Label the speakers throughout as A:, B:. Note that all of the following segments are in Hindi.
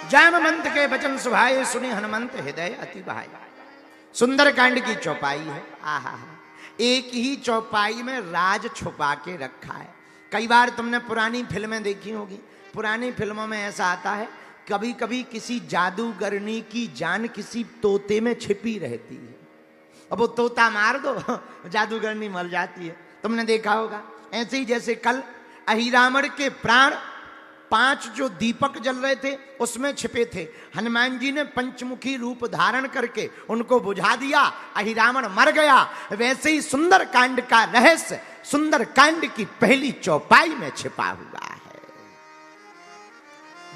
A: जामवंत के वचन सुभाए सुनि हनुमंत हृदय अति बहाए। सुंदर कांड की चौपाई है। आहा, एक ही चौपाई में राज छुपा के रखा है। कई बार तुमने पुरानी फिल्में देखी होगी, पुरानी फिल्मों में ऐसा आता है कभी कभी किसी जादूगरनी की जान किसी तोते में छिपी रहती है। अब वो तोता मार दो जादूगरनी मर जाती है, तुमने देखा होगा। ऐसे ही जैसे कल अहिरावण के प्राण 5 जो दीपक जल रहे थे उसमें छिपे थे, हनुमान जी ने पंचमुखी रूप धारण करके उनको बुझा दिया, अहिरावण मर गया। वैसे ही सुंदर कांड का रहस्य सुंदर कांड की पहली चौपाई में छिपा हुआ है।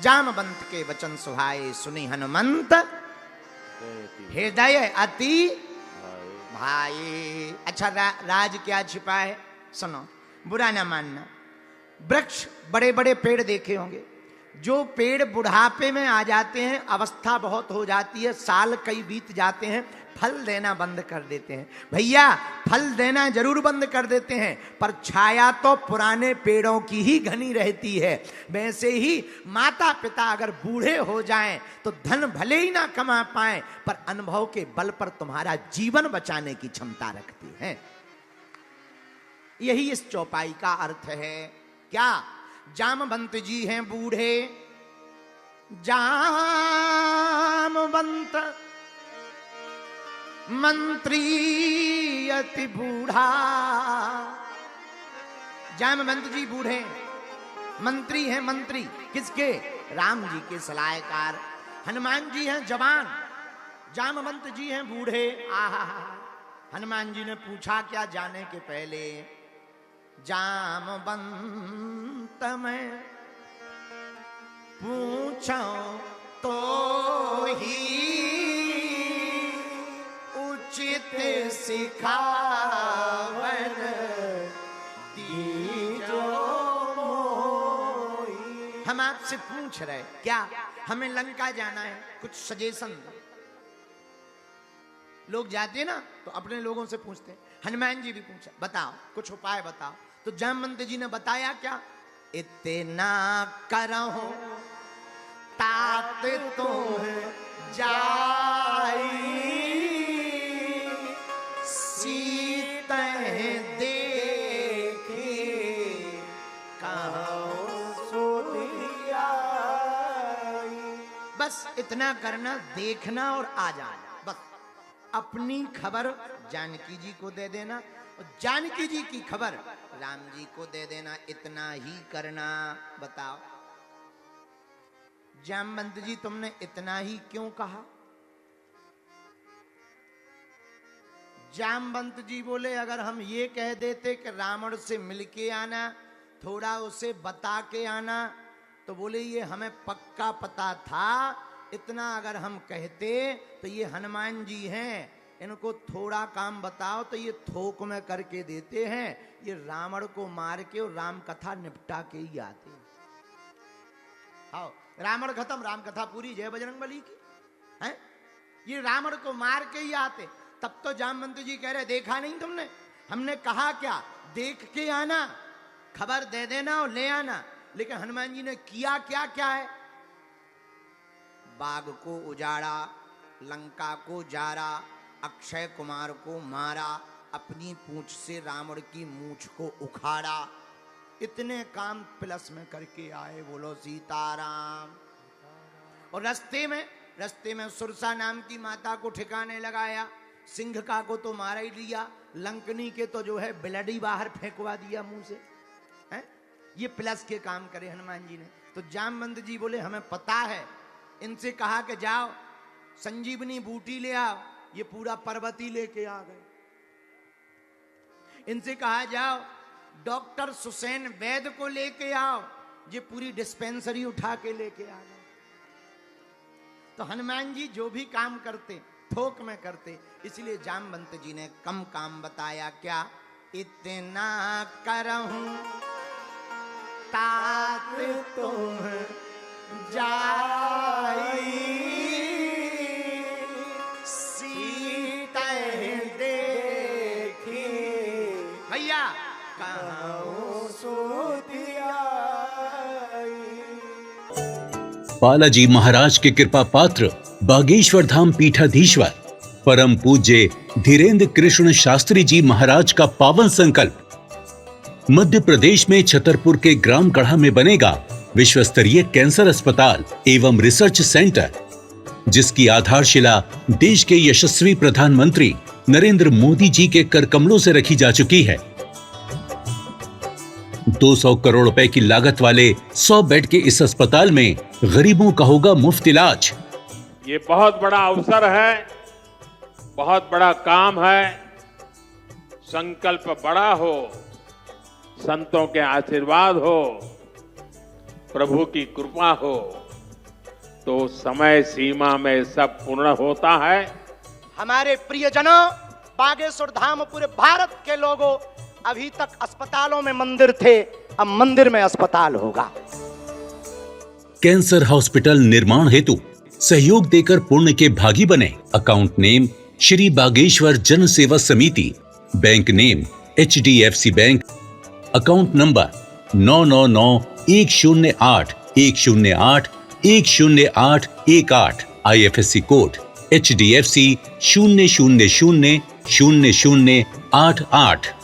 A: जामवंत के वचन सुहाए सुनि हनुमंत हृदय अति भाई। अच्छा, राज क्या छिपा है सुनो, बुरा ना मानना। वृक्ष, बड़े बड़े पेड़ देखे होंगे, जो पेड़ बुढ़ापे में आ जाते हैं, अवस्था बहुत हो जाती है, साल कई बीत जाते हैं, फल देना बंद कर देते हैं। भैया, फल देना जरूर बंद कर देते हैं, पर छाया तो पुराने पेड़ों की ही घनी रहती है। वैसे ही माता पिता अगर बूढ़े हो जाएं तो धन भले ही ना कमा पाएं, पर अनुभव के बल पर तुम्हारा जीवन बचाने की क्षमता रखते हैं। यही इस चौपाई का अर्थ है। क्या? जामवंत जी हैं बूढ़े, जामवंत मंत्री अति बूढ़ा। जामवंत जी बूढ़े, मंत्री हैं। मंत्री किसके? राम जी के सलाहकार। हनुमान जी हैं जवान, जामवंत जी हैं बूढ़े। आहा, हनुमान जी ने पूछा क्या जाने के पहले? जामवंत में पूछो तो ही उचित सिखावन दीजो मोहि। हम आपसे पूछ रहे क्या? हमें लंका जाना है, कुछ सजेशन दो। लोग जाते ना तो अपने लोगों से पूछते हैं। हनुमान जी भी पूछा, बताओ कुछ उपाय बताओ। तो जामवंत जी ने बताया क्या? इतना करहो तात तुम जाई, सीता देखे कहो सोधिया। बस इतना करना, देखना और आ जाना। बस अपनी खबर जानकी जी को दे देना और जानकी जी की खबर राम जी को दे देना, इतना ही करना। बताओ जामवंत जी, तुमने इतना ही क्यों कहा? जामवंत जी बोले, अगर हम ये कह देते कि रावण से मिलके आना, थोड़ा उसे बता के आना, तो बोले ये हमें पक्का पता था। इतना अगर हम कहते तो ये हनुमान जी हैं, इनको थोड़ा काम बताओ तो ये थोक में करके देते हैं। ये रावण को मार के और राम कथा निपटा के ही आते। हाँ, रावण खत्म, राम कथा पूरी, जय बजरंगबली की है। ये रावण को मार के ही आते। तब तो जामवंत जी कह रहे, देखा नहीं तुमने, हमने कहा क्या? देख के आना, खबर दे देना और ले आना। लेकिन हनुमान जी ने किया क्या? क्या है? बाग को उजाड़ा, लंका को जारा, अक्षय कुमार को मारा, अपनी पूंछ से रावण की मूंछ को उखाड़ा। इतने काम प्लस में करके आए। बोलो सीताराम। और रास्ते में सुरसा नाम की माता को ठिकाने लगाया। सिंह का को तो मारा ही लिया, लंकनी के तो जो है ब्लडी बाहर फेंकवा दिया मुंह से है। ये प्लस के काम करे हनुमान जी ने। तो जामवंत जी बोले, हमें पता है। इनसे कहा कि जाओ संजीवनी बूटी ले आओ, ये पूरा पर्वती लेके आ गए। इनसे कहा जाओ डॉक्टर सुसैन वैद्य को लेके आओ, ये पूरी डिस्पेंसरी उठा के लेके आ गए। तो हनुमान जी जो भी काम करते थोक में करते, इसलिए जामवंत जी ने कम काम बताया। क्या? इतना करहूं तात तुम जाई, सीता देखी भैया कहाँ सो दिया।
B: बालाजी महाराज के कृपा पात्र बागेश्वर धाम पीठाधीश्वर परम पूज्य धीरेन्द्र कृष्ण शास्त्री जी महाराज का पावन संकल्प। मध्य प्रदेश में छतरपुर के ग्राम गढ़ा में बनेगा विश्व स्तरीय कैंसर अस्पताल एवं रिसर्च सेंटर, जिसकी आधारशिला देश के यशस्वी प्रधानमंत्री नरेंद्र मोदी जी के कर कमलों से रखी जा चुकी है। 200 करोड़ रुपए की लागत वाले 100 बेड के इस अस्पताल में गरीबों का होगा मुफ्त इलाज।
C: ये बहुत बड़ा अवसर है, बहुत बड़ा काम है। संकल्प बड़ा हो, संतों के आशीर्वाद हो, प्रभु की कृपा हो, तो समय सीमा में सब पूर्ण होता है।
A: हमारे प्रियजनों, बागेश्वर धाम पूरे भारत के लोगों, अभी तक अस्पतालों में मंदिर थे, अब मंदिर में अस्पताल होगा।
B: कैंसर हॉस्पिटल निर्माण हेतु सहयोग देकर पुण्य के भागी बने। अकाउंट नेम श्री बागेश्वर जन सेवा समिति, bank name HDFC bank, account number 999810810818, IFSC code HDFC 0000088।